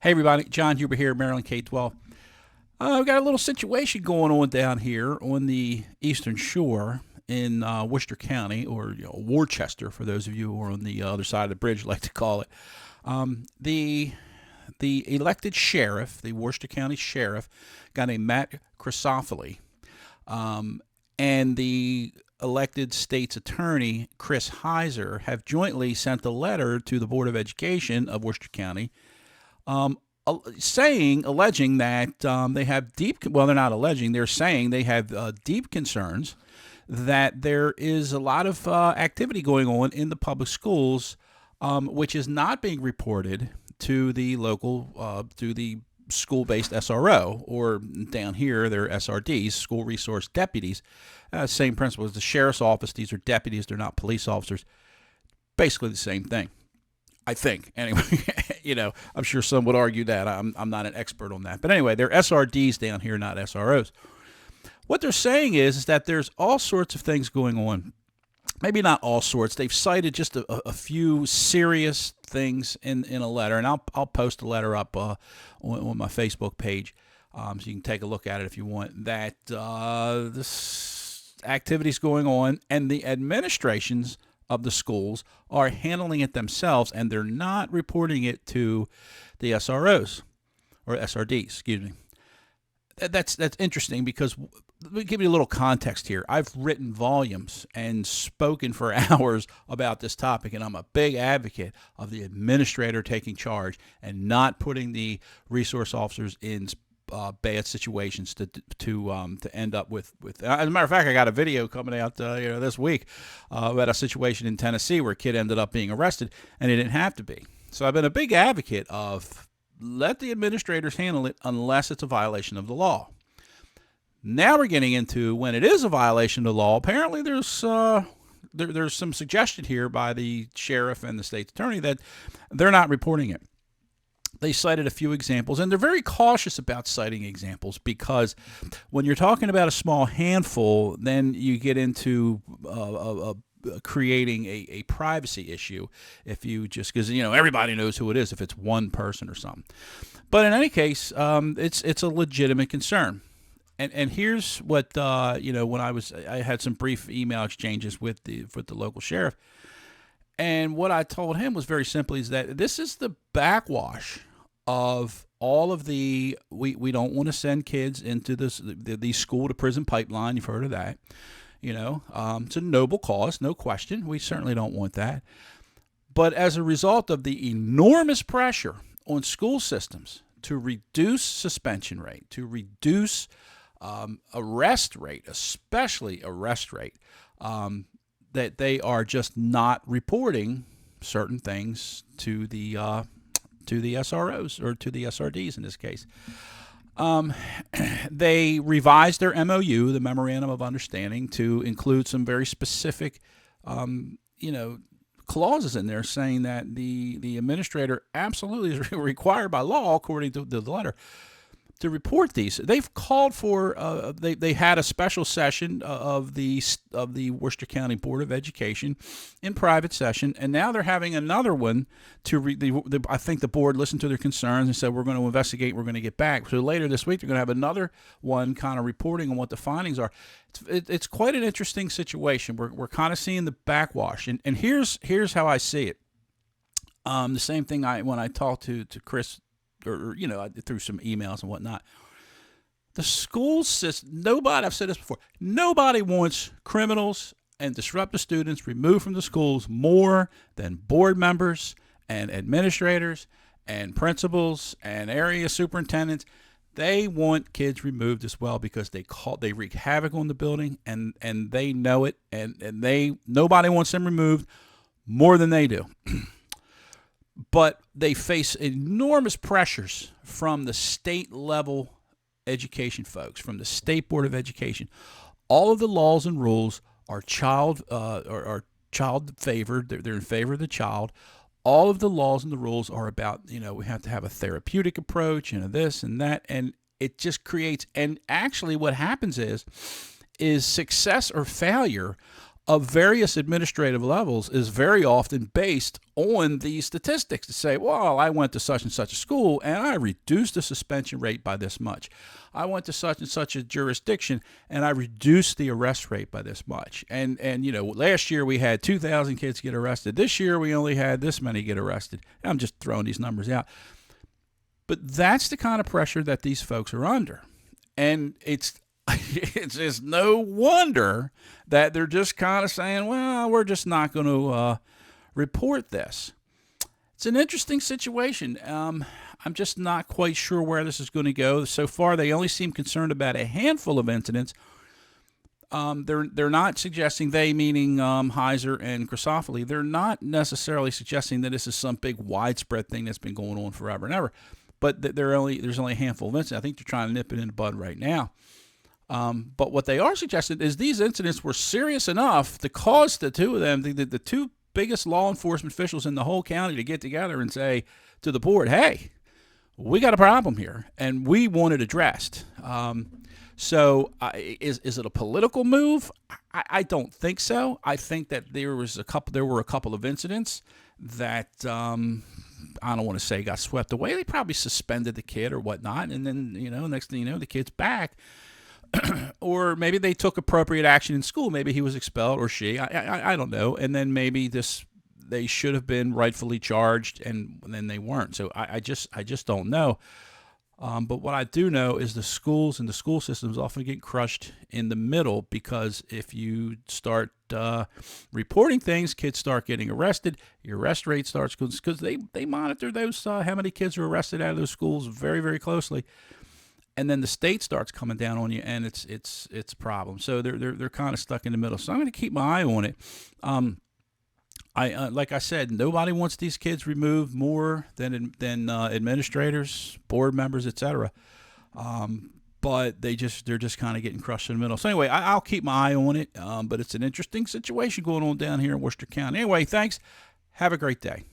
Hey everybody, John Huber here, Maryland K-12. We've got a little situation going on down here on the Eastern Shore in Worcester County, or Worcester, for those of you who are on the other side of the bridge, like to call it. The elected sheriff, the Worcester County sheriff, got a Matt Chrysophilie, and the elected state's attorney, Chris Heiser, have jointly sent a letter to the Board of Education of Worcester County, alleging that they have well, they're not alleging, they're saying they have deep concerns that there is a lot of activity going on in the public schools, which is not being reported to the local, to the school-based SRO, or down here, they're SRDs, school resource deputies. Same principle as the sheriff's office. These are deputies, they're not police officers. Basically the same thing, I think. Anyway, I'm sure some would argue that. I'm not an expert on that. But anyway, they're SRDs down here, not SROs. What they're saying is that there's all sorts of things going on. Maybe not all sorts. They've cited just a few serious things in a letter, and I'll post a letter up on my Facebook page, so you can take a look at it if you want. That this activity's going on, and the administrations of the schools are handling it themselves, and they're not reporting it to the SROs or SRDs. Excuse me. That's interesting, because let me give you a little context here. I've written volumes and spoken for hours about this topic, and I'm a big advocate of the administrator taking charge and not putting the resource officers in bad situations to end up with. As a matter of fact, I got a video coming out this week about a situation in Tennessee where a kid ended up being arrested, and he didn't have to be. So I've been a big advocate of let the administrators handle it unless it's a violation of the law. Now we're getting into when it is a violation of the law. Apparently there's some suggestion here by the sheriff and the state's attorney that they're not reporting it. They cited a few examples, and they're very cautious about citing examples, because when you're talking about a small handful, then you get into creating a privacy issue if you just, because everybody knows who it is if it's one person or something. But in any case, it's a legitimate concern. And here's what when I had some brief email exchanges with the local sheriff, and what I told him was very simply is that this is the backwash of all of the we don't want to send kids into the school to prison pipeline. You've heard of that. It's a noble cause, no question. We certainly don't want that. But as a result of the enormous pressure on school systems to reduce suspension rate, to reduce arrest rate, especially arrest rate, that they are just not reporting certain things to the SROs, or to the SRDs in this case. They revised their MOU, the Memorandum of Understanding, to include some very specific, clauses in there saying that the administrator absolutely is required by law, according to the letter, to report these. They've called for. They had a special session of the Worcester County Board of Education in private session, and now they're having another one to. I think the board listened to their concerns and said, we're going to investigate. We're going to get back. So later this week they're going to have another one, kind of reporting on what the findings are. It's quite an interesting situation. We're kind of seeing the backwash, and here's how I see it. The same thing when I talked to Chris, or through some emails and whatnot. The school system, I've said this before, nobody wants criminals and disruptive students removed from the schools more than board members and administrators and principals and area superintendents. They want kids removed as well, because they wreak havoc on the building, and they know it, and nobody wants them removed more than they do. But they face enormous pressures from the state level education folks, from the State Board of Education. All of the laws and rules are child favored. They're in favor of the child. All of the laws and the rules are about, we have to have a therapeutic approach and this and that, and it just creates. And actually, what happens is success or failure of various administrative levels is very often based on these statistics to say, well, I went to such and such a school and I reduced the suspension rate by this much. I went to such and such a jurisdiction and I reduced the arrest rate by this much. And last year we had 2,000 kids get arrested. This year we only had this many get arrested. I'm just throwing these numbers out. But that's the kind of pressure that these folks are under. And it's just no wonder that they're just kind of saying, well, we're just not going to report this. It's an interesting situation. I'm just not quite sure where this is going to go. So far, they only seem concerned about a handful of incidents. They're not suggesting, they meaning Heiser and Chrysophiles, they're not necessarily suggesting that this is some big widespread thing that's been going on forever and ever. But there's only a handful of incidents. I think they're trying to nip it in the bud right now. But what they are suggesting is these incidents were serious enough to cause the two of them, the two biggest law enforcement officials in the whole county, to get together and say to the board, hey, we got a problem here and we want it addressed. So is it a political move? I don't think so. I think that there were a couple of incidents that I don't want to say got swept away. They probably suspended the kid or whatnot, and then next thing you know, the kid's back. Or maybe they took appropriate action in school. Maybe he was expelled, or she. I don't know. And then maybe they should have been rightfully charged, and then they weren't. So I just don't know. But what I do know is the schools and the school systems often get crushed in the middle, because if you start reporting things, kids start getting arrested. Your arrest rate starts, because they monitor those how many kids are arrested out of those schools very, very closely. And then the state starts coming down on you, and it's a problem. So they're kind of stuck in the middle. So I'm going to keep my eye on it. Like I said, nobody wants these kids removed more than administrators, board members, etc. But they're just kind of getting crushed in the middle. So anyway, I'll keep my eye on it. But it's an interesting situation going on down here in Worcester County. Anyway, thanks. Have a great day.